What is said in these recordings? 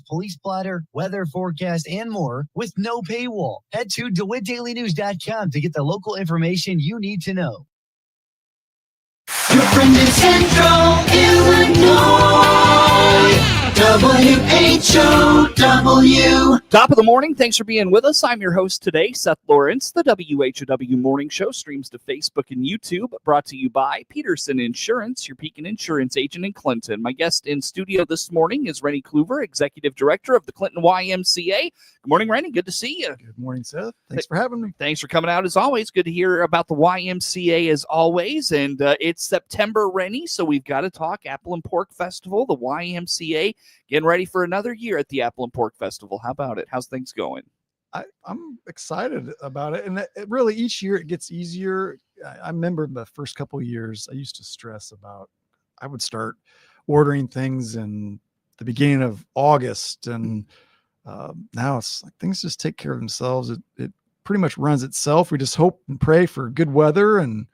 police blotter, weather forecast, and more with no paywall. Head to DeWittDailyNews.com to get the local information you need to know. Your friend in Central Illinois, WHOW. Top of the morning. Thanks for being with us. I'm your host today, Seth Lawrence. The WHOW Morning Show streams to Facebook and YouTube, brought to you by Peterson Insurance, your Pekin Insurance agent in Clinton. My guest in studio this morning is Rennie Cluver, Executive Director of the Clinton YMCA. Good morning, Rennie. Good to see you. Good morning, Seth. Thanks for having me. Thanks for coming out as always. Good to hear about the YMCA as always. And it's September, Rennie, so we've got to talk Apple and Pork Festival, the YMCA, getting ready for another year at the Apple and Pork Festival. How about it? How's things going? I'm excited about it. And it really, each year it gets easier. I remember the first couple of years, I used to stress about, I would start ordering things in the beginning of August. And now it's like things just take care of themselves. It pretty much runs itself. We just hope and pray for good weather. And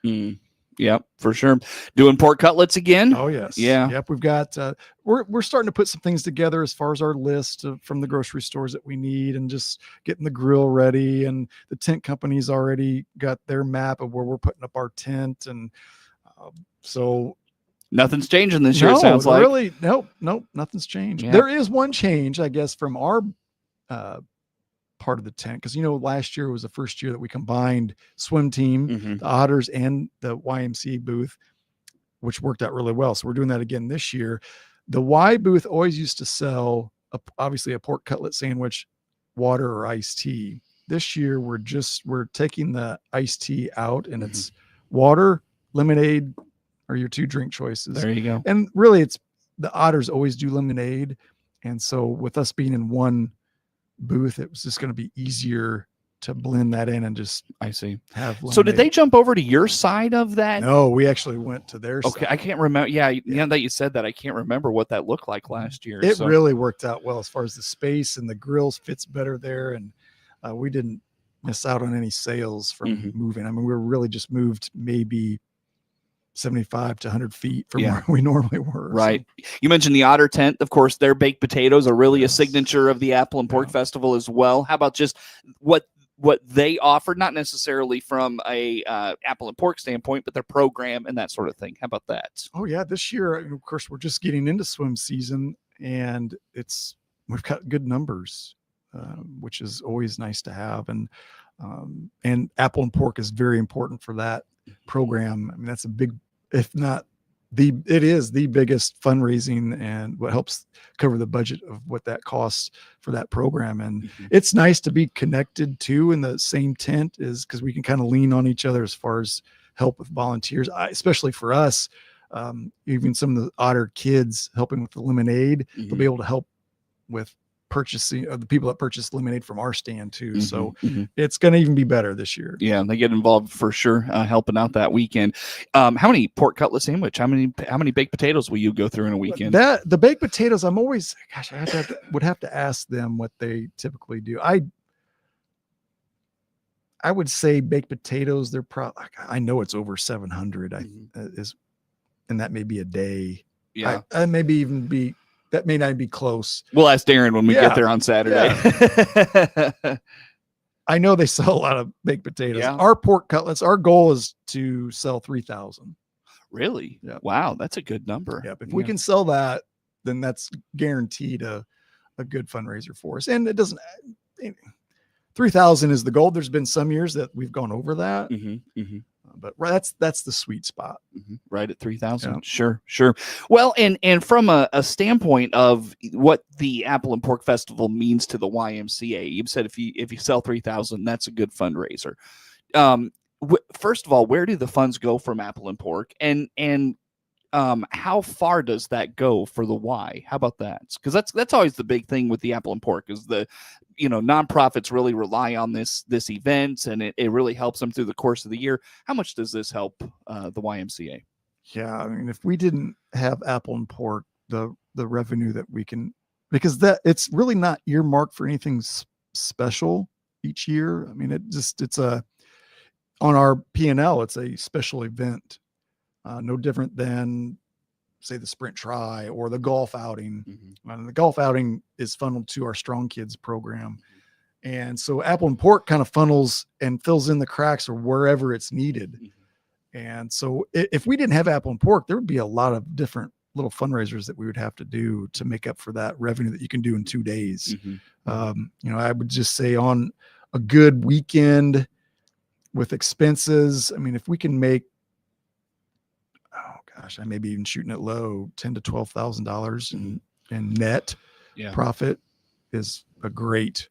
Yep, for sure. Doing pork cutlets again? Oh, yes. Yeah. Yep. We've got, we're starting to put some things together as far as our list from the grocery stores that we need, and just getting the grill ready. And the tent company's already got their map of where we're putting up our tent. And so Nothing's changing this year, it sounds like. Really, nope, nothing's changed. Yeah. There is one change, I guess, from our part of the tent, because last year was the first year that we combined swim team, the Otters, and the YMCA booth, which worked out really well. So we're doing that again this year. The Y booth always used to sell obviously a pork cutlet sandwich, water, or iced tea. This year we're taking the iced tea out, and it's water, lemonade are your two drink choices. There you go. And really, it's the Otters always do lemonade, and so with us being in one booth, it was just going to be easier to blend that in and just have lemonade. So did they jump over to your side of that? No, we actually went to their side. I can't remember. Yeah, that you said that, I can't remember what that looked like last year. It really worked out well as far as the space, and the grills fits better there, and we didn't miss out on any sales from moving. I mean, we were really just moved maybe 75 to 100 feet from where we normally were. Right. So. You mentioned the Otter tent. Of course, their baked potatoes are really a signature of the Apple and Pork Festival as well. How about just what they offer, not necessarily from a Apple and Pork standpoint, but their program and that sort of thing? How about that? Oh, yeah. This year, of course, we're just getting into swim season, and we've got good numbers, which is always nice to have. And Apple and Pork is very important for that program. I mean, that's a big, if not it is the biggest fundraising, and what helps cover the budget of what that costs for that program. And it's nice to be connected too in the same tent, is because we can kind of lean on each other as far as help with volunteers, especially for us. Even some of the Otter kids helping with the lemonade, they'll be able to help with purchasing the people that purchase lemonade from our stand too. So it's going to even be better this year. Yeah, they get involved for sure, helping out that weekend. How many pork cutlet sandwich? How many baked potatoes will you go through in a weekend? The baked potatoes, I'm always, would have to ask them what they typically do. I would say baked potatoes, they're probably, I know it's over 700 and that may be a day. Yeah. I maybe even be, that may not be close. We'll ask Darren when we get there on Saturday. Yeah. I know they sell a lot of baked potatoes. Yeah. Our pork cutlets, our goal is to sell 3,000. Really? Yeah. Wow, that's a good number. Yeah. If we can sell that, then that's guaranteed a good fundraiser for us. And it doesn't, 3,000 is the goal. There's been some years that we've gone over that. But that's the sweet spot. Right at 3,000. Yeah. Sure. Well, and from a standpoint of what the Apple and Pork Festival means to the YMCA, you've said if you sell 3,000, that's a good fundraiser. First of all, where do the funds go from Apple and Pork, and how far does that go for the Y? How about that? Because that's always the big thing with the Apple and Pork, is the nonprofits really rely on this event, and it really helps them through the course of the year. How much does this help the YMCA? Yeah, I mean, if we didn't have Apple and Pork, the revenue that we can, because that it's really not earmarked for anything special each year. I mean, it's on our P&L, it's a special event. No different than say the sprint try or the golf outing. Mm-hmm. And the golf outing is funneled to our Strong Kids program. And so Apple and Pork kind of funnels and fills in the cracks or wherever it's needed. Mm-hmm. And so if we didn't have Apple and Pork, there would be a lot of different little fundraisers that we would have to do to make up for that revenue that you can do in 2 days. Mm-hmm. I would just say on a good weekend with expenses, I mean, if we can make, I may be even shooting it low, $10,000 to $12,000 in net profit is a great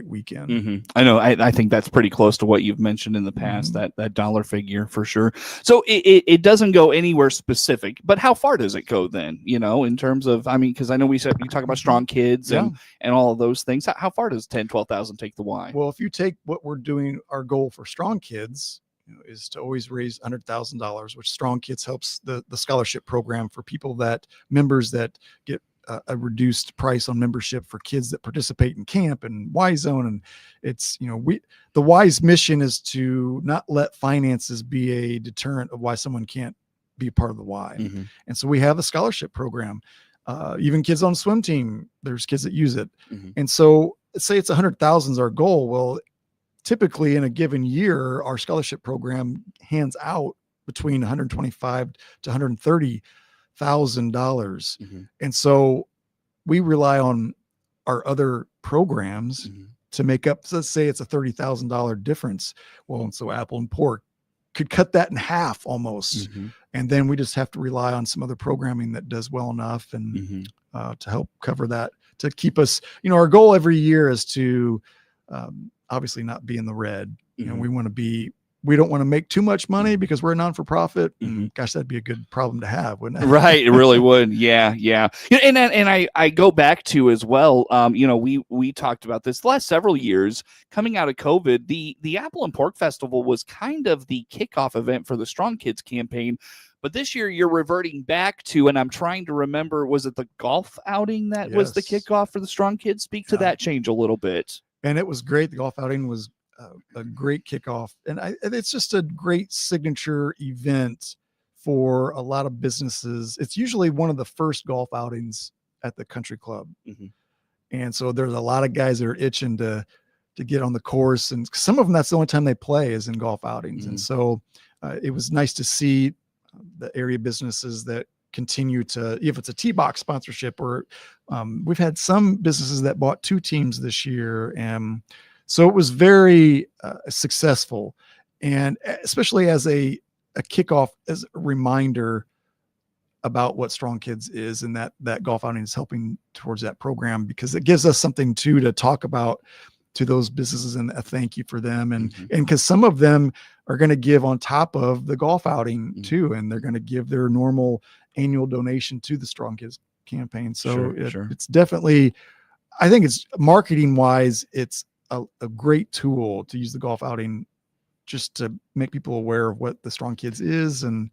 weekend. Mm-hmm. I know. I think that's pretty close to what you've mentioned in the past, that dollar figure for sure. So it doesn't go anywhere specific, but how far does it go then, in terms of, because I know we talk about Strong Kids and all of those things. How far does 10, 12,000 take the Y? Well, if you take what we're doing, our goal for Strong Kids is to always raise $100,000, which Strong Kids helps the scholarship program for members that get a reduced price on membership for kids that participate in camp and Y Zone. And it's, the Y's mission is to not let finances be a deterrent of why someone can't be a part of the Y. Mm-hmm. And so we have a scholarship program, even kids on the swim team, there's kids that use it. Mm-hmm. And so say it's 100,000 is our goal. Well, typically in a given year, our scholarship program hands out between $125,000 to $130,000. Mm-hmm. And so we rely on our other programs to make up, let's say it's a $30,000 difference. Well, and so Apple and Pork could cut that in half almost. And then we just have to rely on some other programming that does well enough and to help cover that, to keep us, our goal every year is to obviously not be in the red. We don't want to make too much money because we're a non-for-profit. Gosh, that'd be a good problem to have, wouldn't it? Right. It really would. Yeah. And I go back to as well. We talked about this the last several years coming out of COVID. The Apple and Pork Festival was kind of the kickoff event for the Strong Kids campaign. But this year you're reverting back to, and I'm trying to remember, was it the golf outing that was the kickoff for the Strong Kids? Speak to that change a little bit. And it was great. The golf outing was a great kickoff, and it's just a great signature event for a lot of businesses. It's usually one of the first golf outings at the country club, and so there's a lot of guys that are itching to get on the course, and some of them that's the only time they play is in golf outings. And so it was nice to see the area businesses that continue to, if it's a tee box sponsorship, or we've had some businesses that bought 2 teams this year, and so it was very successful, and especially as a kickoff, as a reminder about what Strong Kids is, and that golf outing is helping towards that program, because it gives us something to talk about to those businesses, and a thank you for them. And because some of them are going to give on top of the golf outing too, and they're going to give their normal annual donation to the Strong Kids campaign. So it's definitely, I think it's marketing wise, it's a great tool to use the golf outing just to make people aware of what the Strong Kids is. And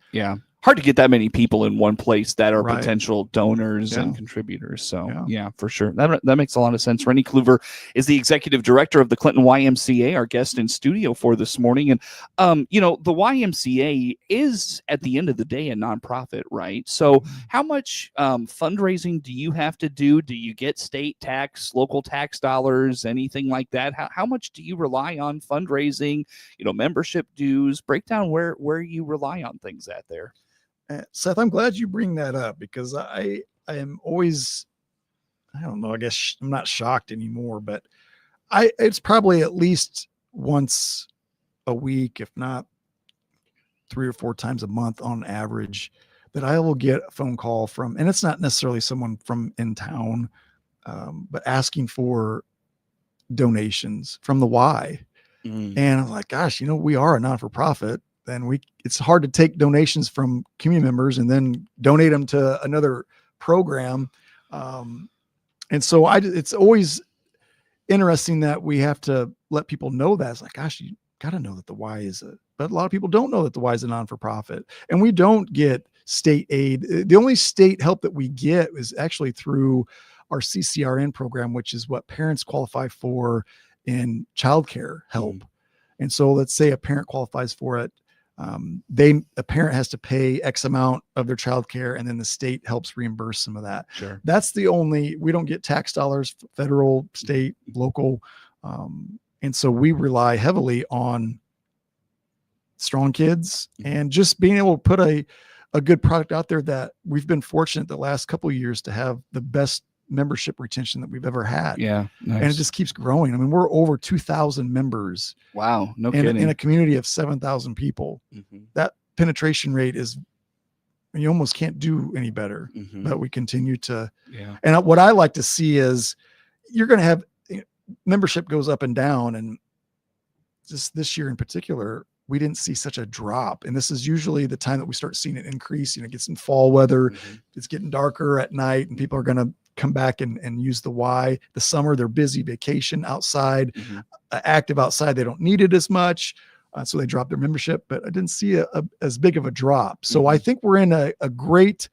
hard to get that many people in one place that are potential donors and contributors. So for sure. That makes a lot of sense. Rennie Cluver is the executive director of the Clinton YMCA, our guest in studio for this morning. And, the YMCA is at the end of the day a nonprofit, right? So how much fundraising do you have to do? Do you get state tax, local tax dollars, anything like that? How much do you rely on fundraising, membership dues? Break down where you rely on things at there. Seth, I'm glad you bring that up, because I am always, I don't know, I guess I'm not shocked anymore, but it's probably at least once a week, if not 3 or 4 times a month on average, that I will get a phone call from, and it's not necessarily someone from in town, but asking for donations from the Y. And I'm like, gosh, we are a non-for-profit. Then it's hard to take donations from community members and then donate them to another program. And so it's always interesting that we have to let people know that. It's like, gosh, you got to know that the Y but a lot of people don't know that the Y is a non-for-profit, and we don't get state aid. The only state help that we get is actually through our CCRN program, which is what parents qualify for in childcare help. And so let's say a parent qualifies for it. a parent has to pay X amount of their child care, and then the state helps reimburse some of that. Sure. That's we don't get tax dollars, federal, state, local. And so we rely heavily on strong kids and just being able to put a good product out there that we've been fortunate the last couple of years to have the best membership retention that we've ever had. Yeah. Nice. And it just keeps growing. I mean, we're over 2,000 members. Wow. No kidding. In a community of 7,000 people. That penetration rate you almost can't do any better, but we continue to. Yeah. And what I like to see is you're going to have membership goes up and down. And just this year in particular, we didn't see such a drop. And this is usually the time that we start seeing an increase. It gets in fall weather. It's getting darker at night and people are going to come back and use the Y. The summer, they're busy, vacation outside, active outside. They don't need it as much. So they drop their membership, but I didn't see as big of a drop. So I think we're in a great,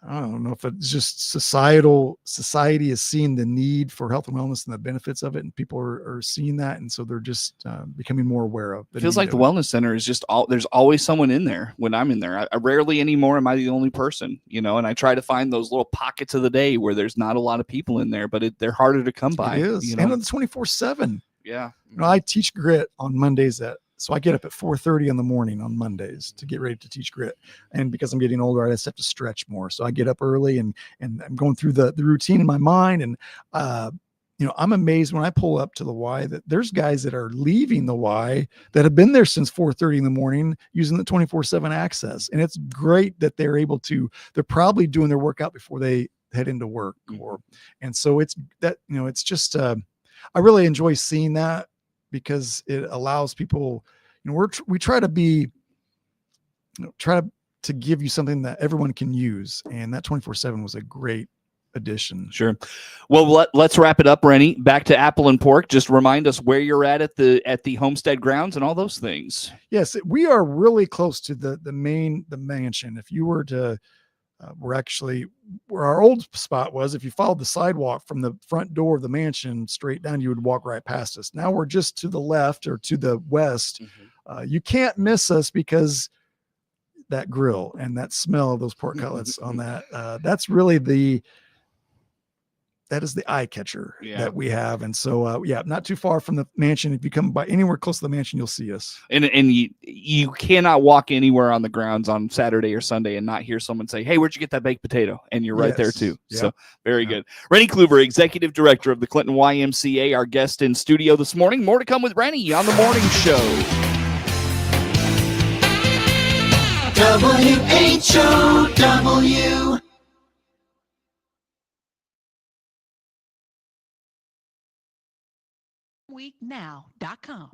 I don't know if it's just society is seeing the need for health and wellness and the benefits of it. And people are seeing that. And so they're just becoming more aware of it. Feels like the wellness center is just there's always someone in there when I'm in there. I rarely anymore am I the only person, and I try to find those little pockets of the day where there's not a lot of people in there, but they're harder to come by. It is. And it's 24/7. Yeah. I teach grit on Mondays so I get up at 4:30 in the morning on Mondays to get ready to teach grit. And because I'm getting older, I just have to stretch more. So I get up early and I'm going through the routine in my mind. And, I'm amazed when I pull up to the Y that there's guys that are leaving the Y that have been there since 4:30 in the morning using the 24/7 access. And it's great that they're probably doing their workout before they head into work and so it's that, it's just, I really enjoy seeing that because it allows people, we try to be, to give you something that everyone can use. And that 24/7 was a great addition. Sure. Well, let's wrap it up, Rennie. Back to Apple and Pork. Just remind us where you're at the homestead grounds and all those things. Yes, we are really close to the mansion. If you were to, where our old spot was, if you followed the sidewalk from the front door of the mansion straight down, you would walk right past us. Now we're just to the left or to the west. You can't miss us because that grill and that smell of those pork cutlets on that, that's really that is the eye catcher that we have. And so, not too far from the mansion. If you come by anywhere close to the mansion, you'll see us. And you cannot walk anywhere on the grounds on Saturday or Sunday and not hear someone say, "Hey, where'd you get that baked potato?" And you're right there too. Yeah. So very good. Rennie Cluver, Executive Director of the Clinton YMCA, our guest in studio this morning. More to come with Rennie on the morning show. WHOW. Weeknow.com.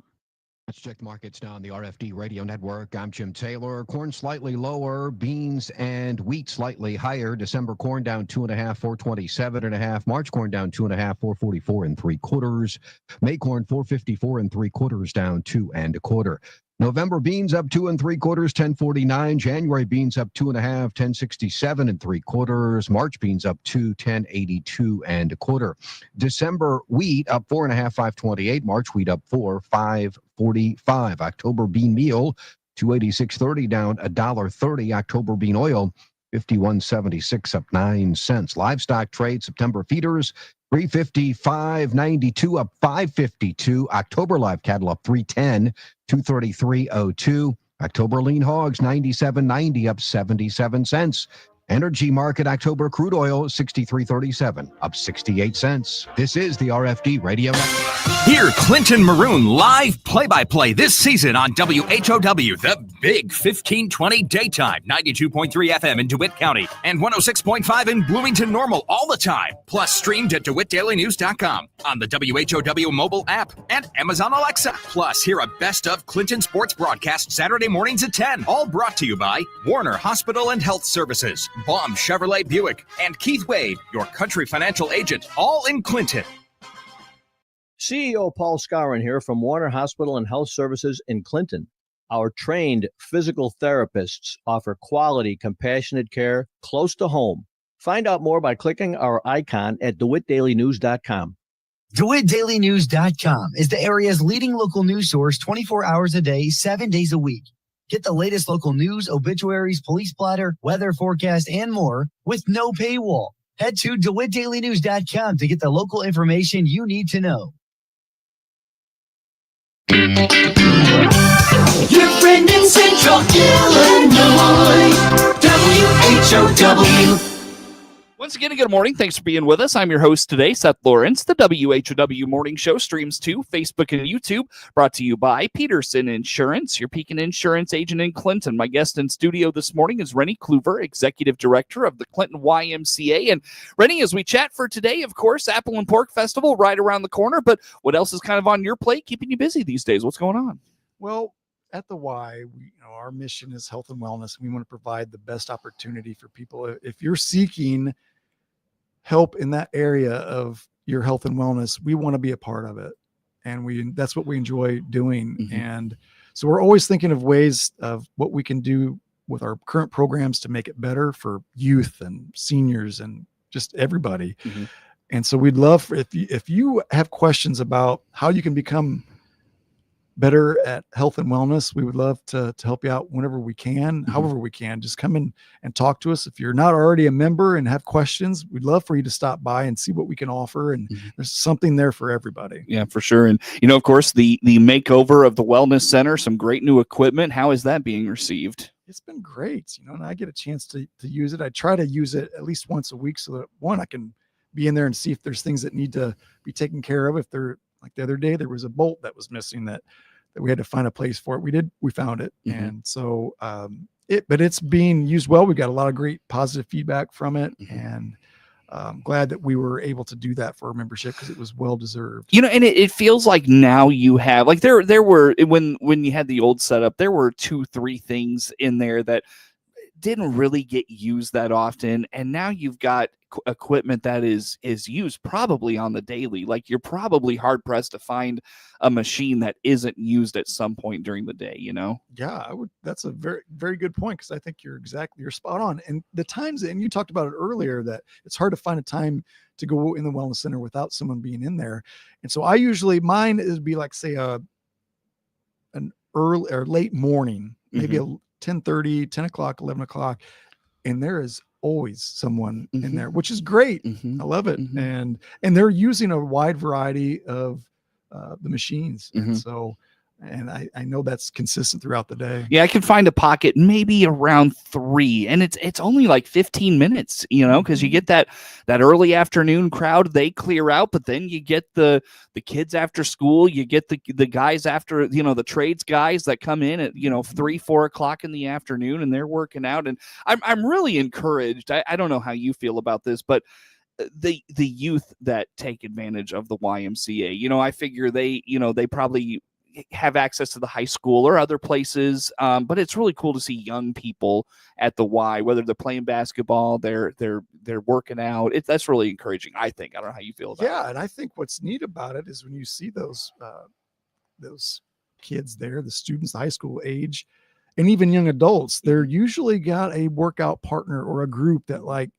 Let's check markets now on the RFD Radio Network. I'm Jim Taylor. Corn slightly lower, beans and wheat slightly higher. December corn down 2.5, 427.5. March corn down 2.5, 444 3/4. May corn 454 3/4, down 2 1/4. November beans up 2 3/4, 10.49. January beans up 2.5, 10.67 3/4. March beans up 2, 10.82 1/4. December wheat up 4.5, 5.28. March wheat up 4, 5.45. October bean meal 286.30, down $1.30. October bean oil 51.76, up 9 cents. Livestock trade, September feeders 355.92, up 5.52. October live cattle up 310, 233.02. October lean hogs 97.90, up 77 cents. Energy market, October crude oil 63.37, up 68 cents. This is the RFD Radio Network. Hear Clinton Maroon live play-by-play this season on WHOW, the Big 1520 Daytime, 92.3 FM in DeWitt County and 106.5 in Bloomington Normal all the time. Plus streamed at DeWittDailyNews.com, on the WHOW mobile app, and Amazon Alexa. Plus, hear a best of Clinton sports broadcast Saturday mornings at 10. All brought to you by Warner Hospital and Health Services, Baum Chevrolet Buick, and Keith Wade, your country financial agent, all in Clinton. CEO Paul Skowron here from Warner Hospital and Health Services in Clinton. Our trained physical therapists offer quality, compassionate care close to home. Find out more by clicking our icon at DeWittDailyNews.com. DeWittDailyNews.com is the area's leading local news source 24 hours a day, 7 days a week. Get the latest local news, obituaries, police blotter, weather forecast, and more with no paywall. Head to DeWittDailyNews.com to get the local information you need to know. Your friend in Central Illinois, WHOW. Once again, good morning. Thanks for being with us. I'm your host today, Seth Lawrence. The WHOW Morning Show streams to Facebook and YouTube, brought to you by Peterson Insurance, your Pekin Insurance agent in Clinton. My guest in studio this morning is Rennie Cluver, Executive Director of the Clinton YMCA. And Rennie, as we chat for today, of course, Apple and Pork Festival right around the corner. But what else is kind of on your plate, keeping you busy these days? What's going on? Well, at the Y, our mission is health and wellness. We want to provide the best opportunity for people. If you're seeking help in that area of your health and wellness, we want to be a part of it. And that's what we enjoy doing. Mm-hmm. And so we're always thinking of ways of what we can do with our current programs to make it better for youth and seniors and just everybody. Mm-hmm. And so we'd love if you have questions about how you can become better at health and wellness, we would love to help you out whenever we can, however we can. Just come in and talk to us. If you're not already a member and have questions, we'd love for you to stop by and see what we can offer. And there's something there for everybody. Yeah, for sure. And, of course, the makeover of the Wellness Center, some great new equipment. How is that being received? It's been great, and I get a chance to use it. I try to use it at least once a week so that, one, I can be in there and see if there's things that need to be taken care of. If they're, like the other day, there was a bolt that was missing that we had to find a place for it. We found it. Mm-hmm. And so but it's being used well. We got a lot of great positive feedback from it. Mm-hmm. And I'm glad that we were able to do that for our membership because it was well deserved. And it feels like now you have, like there were, when you had the old setup, there were 2-3 things in there that didn't really get used that often. And now you've got equipment that is used probably on the daily. Like, you're probably hard pressed to find a machine that isn't used at some point during the day, Yeah, I would. That's a very, very good point, because I think you're spot on. And the times, and you talked about it earlier, that it's hard to find a time to go in the wellness center without someone being in there. And so mine is be like, say, an early or late morning, maybe a 10:30, 10 o'clock, 11 o'clock. And there is always someone in there, which is great. I love it. And they're using a wide variety of the machines. And so, and I know that's consistent throughout the day. Yeah, I can find a pocket maybe around 3, and it's only like 15 minutes, because you get that early afternoon crowd, they clear out, but then you get the kids after school, you get the guys after, the trades guys that come in at 3-4 o'clock in the afternoon, and they're working out. And I'm really encouraged. I don't know how you feel about this, but the youth that take advantage of the YMCA, I figure they probably have access to the high school or other places, but it's really cool to see young people at the Y, whether they're playing basketball, they're working out. That's really encouraging, I think. I don't know how you feel about it. Yeah, and I think what's neat about it is when you see those kids there, the students, the high school age, and even young adults, they're usually got a workout partner or a group that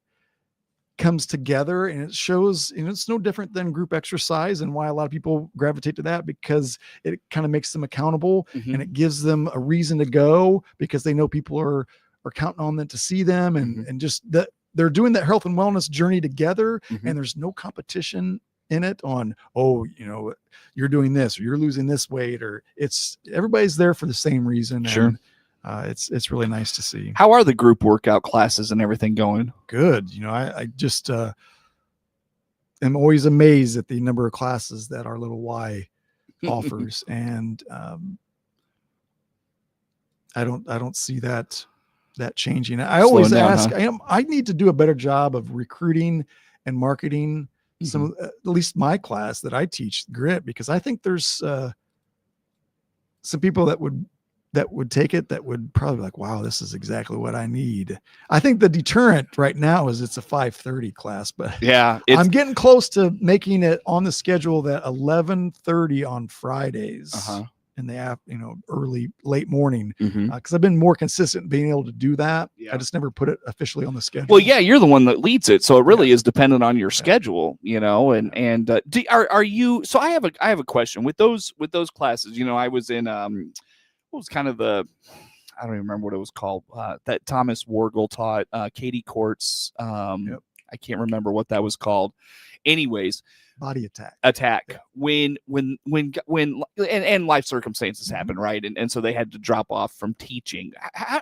comes together, and it shows, it's no different than group exercise, and why a lot of people gravitate to that, because it kind of makes them accountable, and it gives them a reason to go, because they know people are counting on them to see them, and just that they're doing that health and wellness journey together, and there's no competition in it on, you're doing this or you're losing this weight, or everybody's there for the same reason. Sure. And it's really nice to see. How are the group workout classes and everything going? Good. I just am always amazed at the number of classes that our little Y offers. And I don't see that changing. I always ask, I need to do a better job of recruiting and marketing some, at least my class that I teach, Grit, because I think there's some people that would take it, that would probably be like, wow, this is exactly what I need. I think the deterrent right now is it's a 5:30 class, but yeah, I'm getting close to making it on the schedule that 11:30 on Fridays. in the late morning, Mhm. because I've been more consistent in being able to do that. Yeah. I just never put it officially on the schedule. Well, yeah, you're the one that leads it, so it really is dependent on your schedule, are you? So I have a question with those classes. I was in what was kind of the, I don't even remember what it was called, that Thomas Wargle taught, Katie Court's. I can't remember what that was called. Anyways, body attack. Yeah. When and life circumstances happen, right? And so they had to drop off from teaching.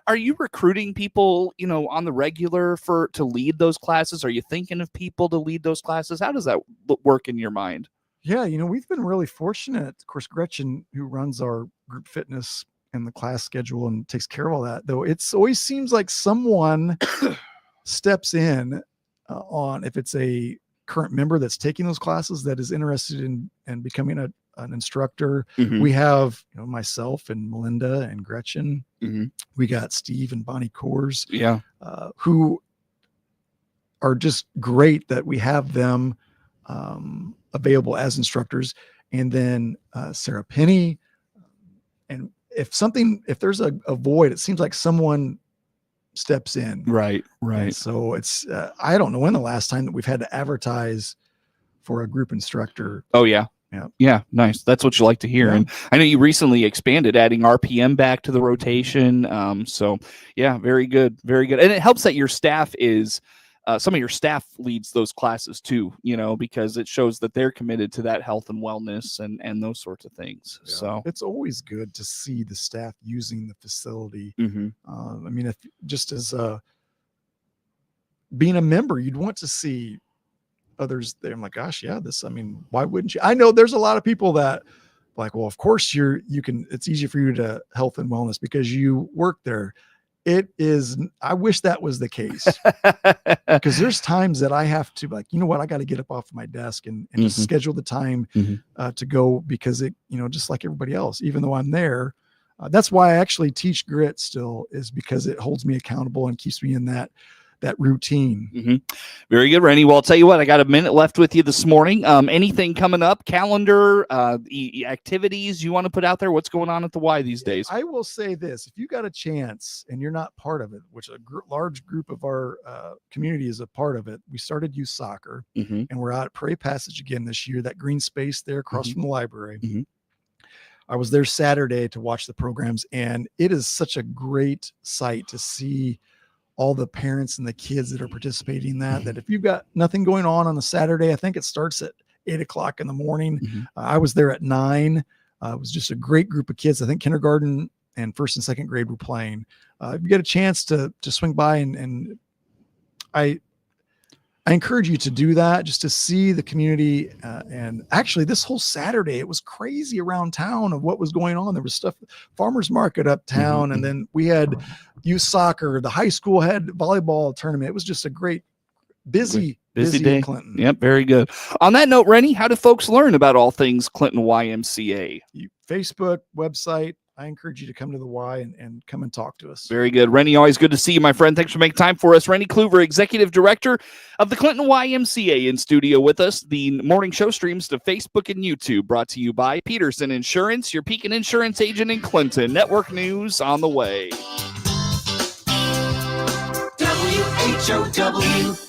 Are you recruiting people, on the regular to lead those classes? Are you thinking of people to lead those classes? How does that work in your mind? Yeah, we've been really fortunate. Of course, Gretchen, who runs our group fitness and the class schedule and takes care of all that, though it's always seems like someone steps in on, if it's a current member that's taking those classes that is interested in becoming an instructor. Mhm. We have myself and Melinda and Gretchen. Mhm. We got Steve and Bonnie Coors, Yeah. who are just great that we have them available as instructors. And then Sarah Penny. And if there's a void, it seems like someone steps in. Right. And so it's, I don't know when the last time that we've had to advertise for a group instructor. Oh yeah. Yeah. Nice. That's what you like to hear. Yeah. And I know you recently expanded, adding RPM back to the rotation. So yeah, very good. Very good. And it helps that your staff is, some of your staff leads those classes too, because it shows that they're committed to that health and wellness and those sorts of things. Yeah. So it's always good to see the staff using the facility. Mhm. I mean, if just as being a member, you'd want to see others there. I'm like, gosh, yeah, why wouldn't you? I know there's a lot of people that like, well, of course it's easy for you to health and wellness because you work there. It is. I wish that was the case, because there's times that I have to I got to get up off my desk and just schedule the time to go, because it, just like everybody else, even though I'm there, that's why I actually teach grit still, is because it holds me accountable and keeps me in that routine. Very good, Rennie. Well, I'll tell you what, I got a minute left with you this morning. Anything coming up, calendar, activities you want to put out there? What's going on at the Y these days? I will say this: if you got a chance and you're not part of it, which a large group of our community is a part of it, we started youth soccer, and we're out at Prairie Passage again this year, that green space there across from the library. I was there Saturday to watch the programs, and it is such a great sight to see all the parents and the kids that are participating in that if you've got nothing going on a Saturday, I think it starts at 8:00 in the morning. I was there at 9. It was just a great group of kids. I think kindergarten and first and second grade were playing. If you get a chance to swing by, and I encourage you to do that, just to see the community. And actually this whole Saturday, it was crazy around town of what was going on. There was stuff, farmers market uptown. And then we had youth soccer. The high school had volleyball tournament. It was just a great, busy day in Clinton. Yep. Very good. On that note, Rennie, how do folks learn about all things Clinton YMCA? Facebook, website. I encourage you to come to the Y and come and talk to us. Very good. Rennie, always good to see you, my friend. Thanks for making time for us. Rennie Cluver, Executive Director of the Clinton YMCA, in studio with us. The morning show streams to Facebook and YouTube, brought to you by Peterson Insurance, your Pekin Insurance agent in Clinton. Network news on the way. WHOW.